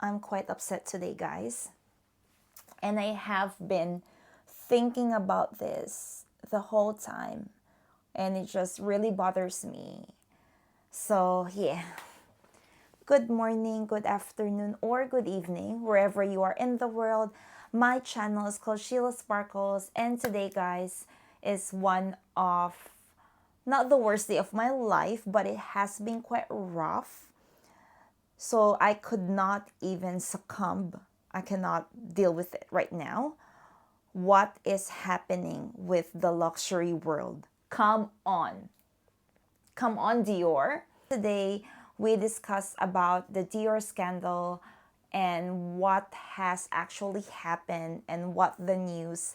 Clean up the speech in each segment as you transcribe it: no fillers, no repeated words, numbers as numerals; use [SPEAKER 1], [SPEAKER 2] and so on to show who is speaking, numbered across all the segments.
[SPEAKER 1] I'm quite upset today, guys. And I have been thinking about this the whole time, and it just really bothers me. So, yeah. Good morning, good afternoon, or good evening, wherever you are in the world. My channel is called Sheila Sparkles, and today, guys, is one of not the worst day of my life, but it has been quite rough. So I could not even succumb. I cannot deal with it right now. What is happening with the luxury world? Come on. Come on, Dior. Today, we discuss about the Dior scandal and what has actually happened and what the news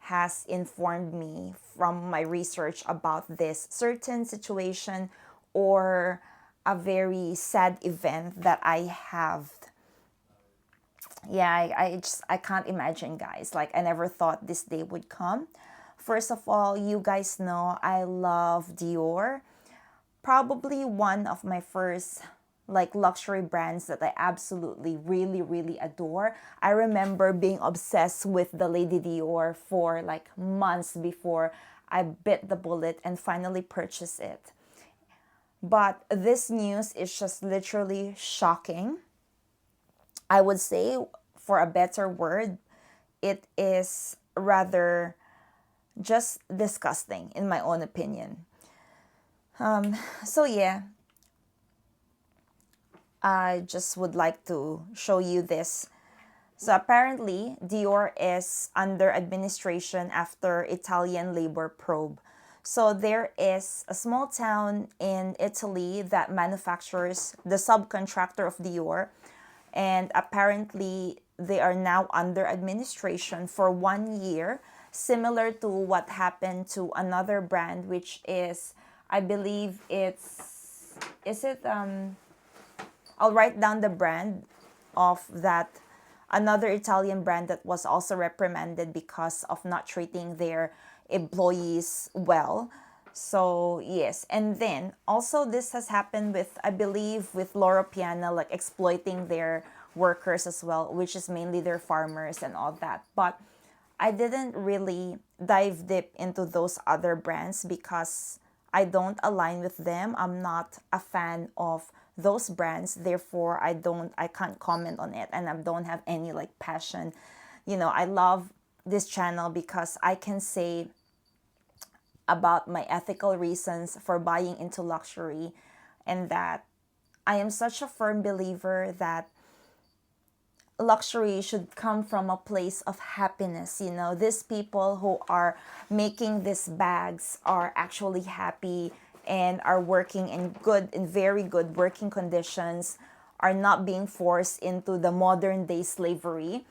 [SPEAKER 1] has informed me from my research about this certain situation or a very sad event that I have. Yeah, I can't imagine, guys. Like, I never thought this day would come. First of all, you guys know I love Dior. Probably one of my first like luxury brands that I absolutely really adore. I remember being obsessed with the Lady Dior for like months before I bit the bullet and finally purchased it. But this news is just literally shocking. I would say, for a better word, it is rather just disgusting, in my own opinion. So, yeah, I just would like to show you this. So, apparently, Dior is under administration after Italian labor probe. So, there is a small town in Italy that manufactures the subcontractor of Dior, and apparently they are now under administration for 1 year, similar to what happened to another brand, which is, I believe it's, is it, I'll write down the brand of that, another Italian brand that was also reprimanded because of not treating their employees well. So, yes. And then also this has happened with, I believe, with Loro Piana, like exploiting their workers as well, which is mainly their farmers and all that. But I didn't really dive deep into those other brands because I don't align with them. I'm not a fan of those brands. Therefore, I can't comment on it, and I don't have any like passion. I love this channel because I can say about my ethical reasons for buying into luxury, and that I am such a firm believer that luxury should come from a place of happiness. These people who are making these bags are actually happy and are working in very good working conditions, are not being forced into the modern day slavery.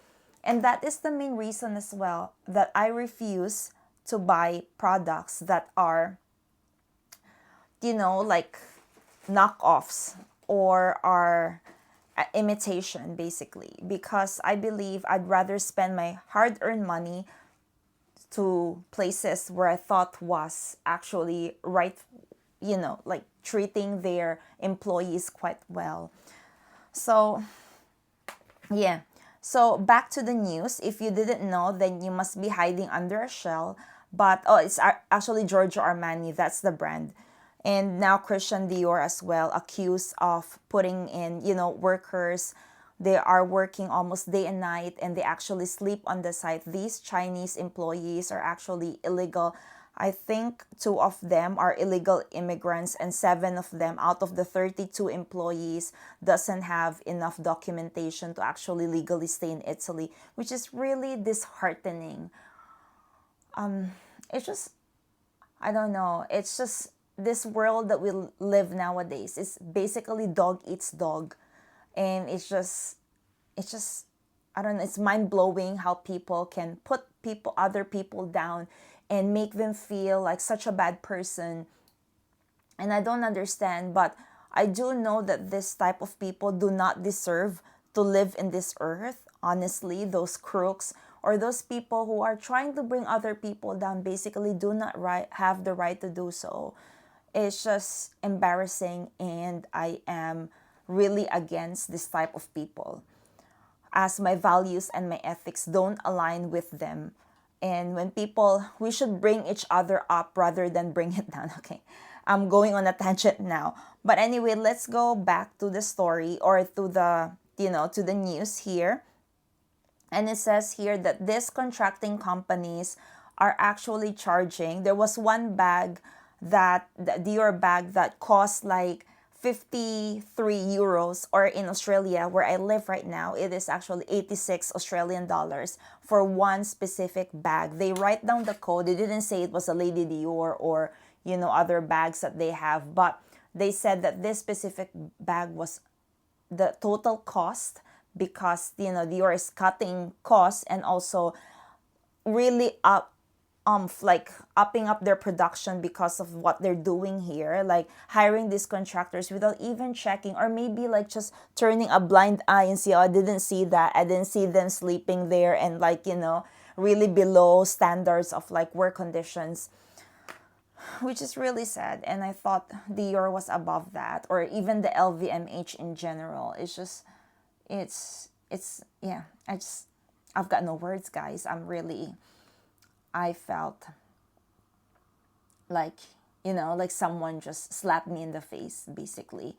[SPEAKER 1] And that is the main reason as well that I refuse to buy products that are, like knockoffs or are imitation, basically, because I believe I'd rather spend my hard-earned money to places where I thought was actually right, like treating their employees quite well. So, yeah. So, back to the news. If you didn't know, then you must be hiding under a shell. But, oh, it's actually Giorgio Armani. That's the brand. And now Christian Dior as well, accused of putting in, workers. They are working almost day and night, and they actually sleep on the site. These Chinese employees are actually illegal. I think 2 of them are illegal immigrants, and 7 of them out of the 32 employees doesn't have enough documentation to actually legally stay in Italy, which is really disheartening. It's just, I don't know. It's just this world that we live nowadays is basically dog eats dog, and it's just I don't know. It's mind blowing how people can put other people down and make them feel like such a bad person. And I don't understand, but I do know that this type of people do not deserve to live in this earth. Honestly, those crooks or those people who are trying to bring other people down basically do not have the right to do so. It's just embarrassing, and I am really against this type of people. as my values and my ethics don't align with them. And when people, we should bring each other up rather than bring it down. Okay, I'm going on a tangent now. But anyway, let's go back to the story, or to the, to the news here. And it says here that these contracting companies are actually charging. There was one bag, that the Dior bag, that cost like 53 euros, or in Australia where I live right now, it is actually 86 Australian dollars for one specific bag. They write down the code. They didn't say it was a Lady Dior or, other bags that they have, but they said that this specific bag was the total cost, because Dior is cutting costs, and also really like upping up their production because of what they're doing here, like hiring these contractors without even checking, or maybe like just turning a blind eye and see, oh, I didn't see that, I didn't see them sleeping there, and like, really below standards of like work conditions, which is really sad. And I thought Dior was above that, or even the LVMH in general. It's just, it's yeah, I've got no words, guys. I felt like, like someone just slapped me in the face, basically,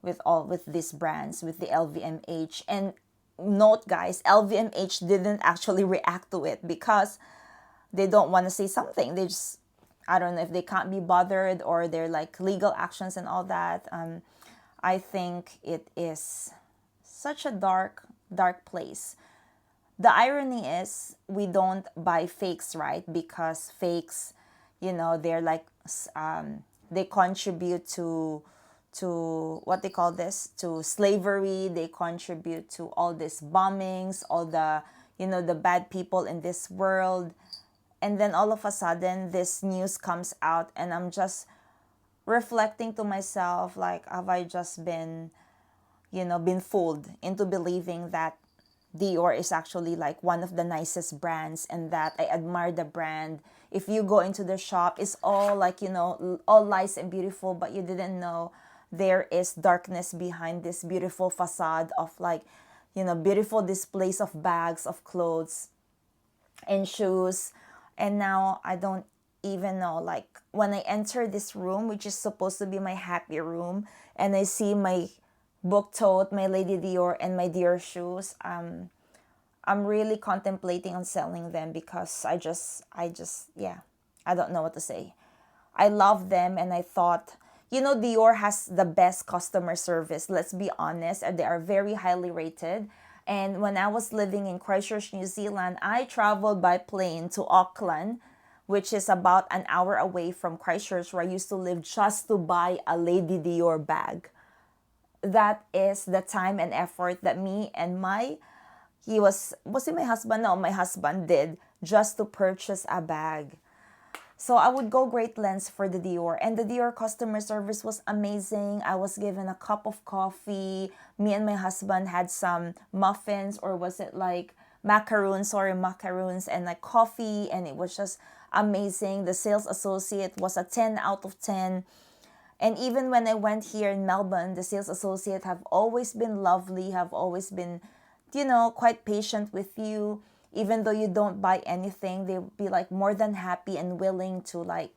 [SPEAKER 1] with these brands, with the LVMH. And note, guys, LVMH didn't actually react to it because they don't want to say something. They just, I don't know if they can't be bothered, or they're like legal actions and all that. I think it is such a dark place. The irony is, we don't buy fakes, right? Because fakes, they're like, they contribute to what they call this, to slavery. They contribute to all these bombings, all the, the bad people in this world. And then all of a sudden, this news comes out, and I'm just reflecting to myself, like, have I just been fooled into believing that Dior is actually like one of the nicest brands, and that I admire the brand. If you go into the shop, it's all like, all nice and beautiful, but you didn't know there is darkness behind this beautiful facade of like, beautiful displays of bags, of clothes and shoes. And now I don't even know, like, when I enter this room, which is supposed to be my happy room, and I see my book tote, my Lady Dior, and my Dior shoes, I'm really contemplating on selling them, because I just, yeah, I don't know what to say. I love them, and I thought, Dior has the best customer service. Let's be honest. They are very highly rated. And when I was living in Christchurch, New Zealand, I traveled by plane to Auckland, which is about an hour away from Christchurch, where I used to live, just to buy a Lady Dior bag. That is the time and effort that me and was it my husband? No, my husband did, just to purchase a bag. So I would go great lengths for the Dior. And the Dior customer service was amazing. I was given a cup of coffee. Me and my husband had some muffins, or was it like macaroons, and like coffee. And it was just amazing. The sales associate was a 10 out of 10. And even when I went here in Melbourne, the sales associate have always been lovely, have always been, quite patient with you. Even though you don't buy anything, they'll be like more than happy and willing to like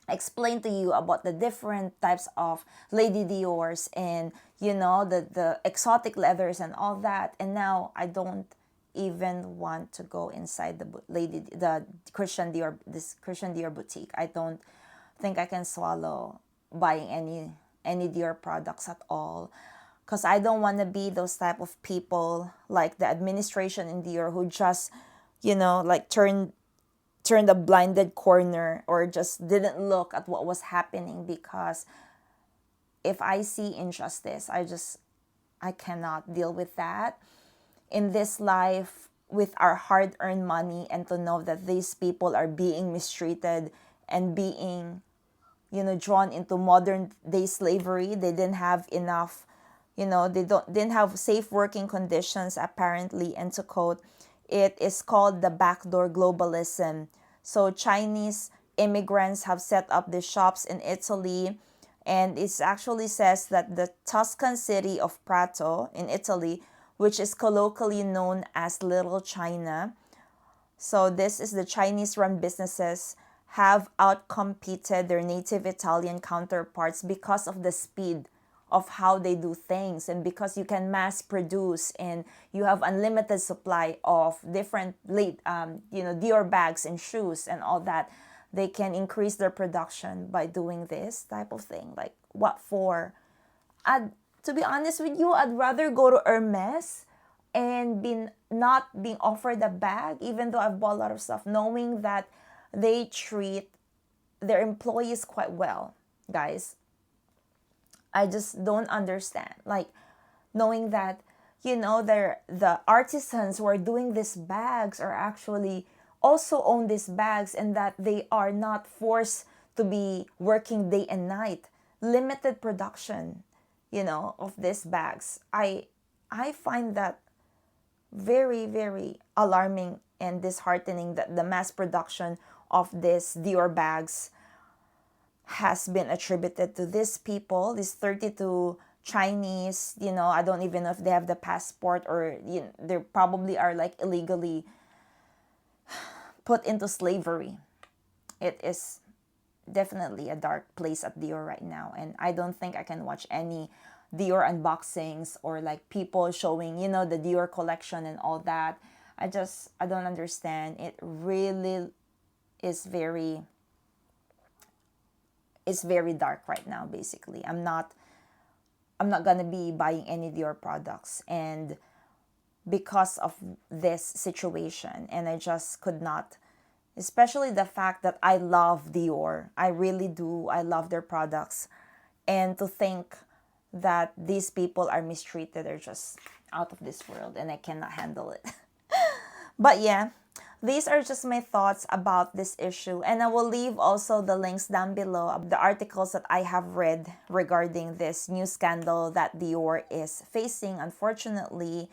[SPEAKER 1] explain to you about the different types of Lady Dior's, and the exotic leathers and all that. And now I don't even want to go inside the Christian Dior boutique. I don't think I can swallow buying any Dior products at all, because I don't want to be those type of people like the administration in Dior, who just, like turned a blinded corner, or just didn't look at what was happening. Because if I see injustice, I cannot deal with that in this life with our hard-earned money, and to know that these people are being mistreated and being, drawn into modern day slavery. They didn't have enough, didn't have safe working conditions, apparently. And to quote, it is called the backdoor globalism. So Chinese immigrants have set up the shops in Italy, and it actually says that the Tuscan city of Prato in Italy which is colloquially known as Little China. So this is the Chinese-run businesses have outcompeted their native Italian counterparts because of the speed of how they do things, and because you can mass produce and you have unlimited supply of different Dior bags and shoes and all that. They can increase their production by doing this type of thing. Like, what for? To be honest with you, I'd rather go to Hermes and not being offered a bag, even though I've bought a lot of stuff, knowing that they treat their employees quite well, guys. I just don't understand. Like, knowing that, the artisans who are doing these bags are actually also own these bags, and that they are not forced to be working day and night. Limited production, of these bags. I find that very, very alarming and disheartening that the mass production of these Dior bags has been attributed to these people, these 32 Chinese. I don't even know if they have the passport, or they probably are like illegally put into slavery. It is definitely a dark place at Dior right now, and I don't think I can watch any Dior unboxings or like people showing, the Dior collection and all that. I don't understand. It really is very dark right now. Basically, I'm not gonna be buying any Dior products, and because of this situation, and I just could not. Especially the fact that I love Dior. I really do. I love their products. And to think that these people are mistreated are just out of this world, and I cannot handle it. But yeah, these are just my thoughts about this issue. And I will leave also the links down below of the articles that I have read regarding this new scandal that Dior is facing, unfortunately.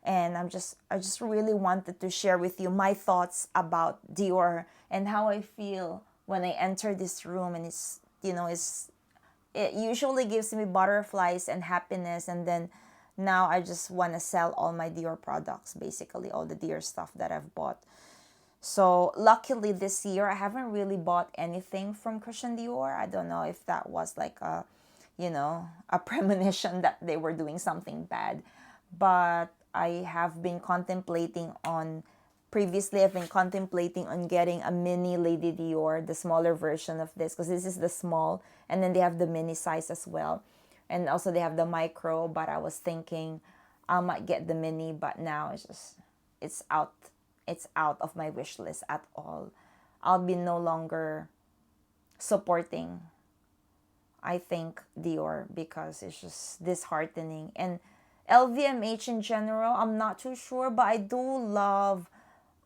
[SPEAKER 1] And I just really wanted to share with you my thoughts about Dior and how I feel when I enter this room. And it usually gives me butterflies and happiness, and then now I just want to sell all my Dior products, basically all the Dior stuff that I've bought. So luckily this year I haven't really bought anything from Christian Dior. I don't know if that was like a premonition that they were doing something bad, but I've been contemplating on getting a mini Lady Dior, the smaller version of this, because this is the small, and then they have the mini size as well, and also they have the micro. But I was thinking I might get the mini, but now it's out of my wish list at all. I'll be no longer supporting, I think, Dior, because it's just disheartening. And LVMH in general, I'm not too sure, but I do love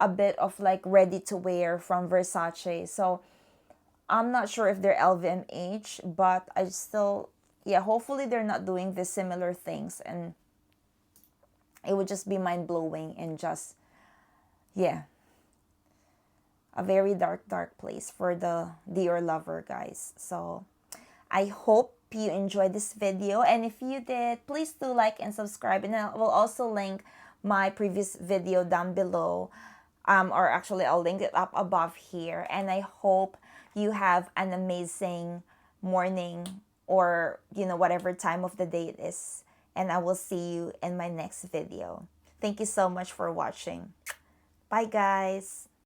[SPEAKER 1] a bit of like ready to wear from Versace. So I'm not sure if they're LVMH, but I still, hopefully they're not doing the similar things, and it would just be mind blowing, and just, a very dark, dark place for the Dior lover, guys. So I hope you enjoyed this video, and if you did, please do like and subscribe, and I will also link my previous video down below, or actually I'll link it up above here. And I hope you have an amazing morning, or whatever time of the day it is, and I will see you in my next video. Thank you so much for watching. Bye, guys.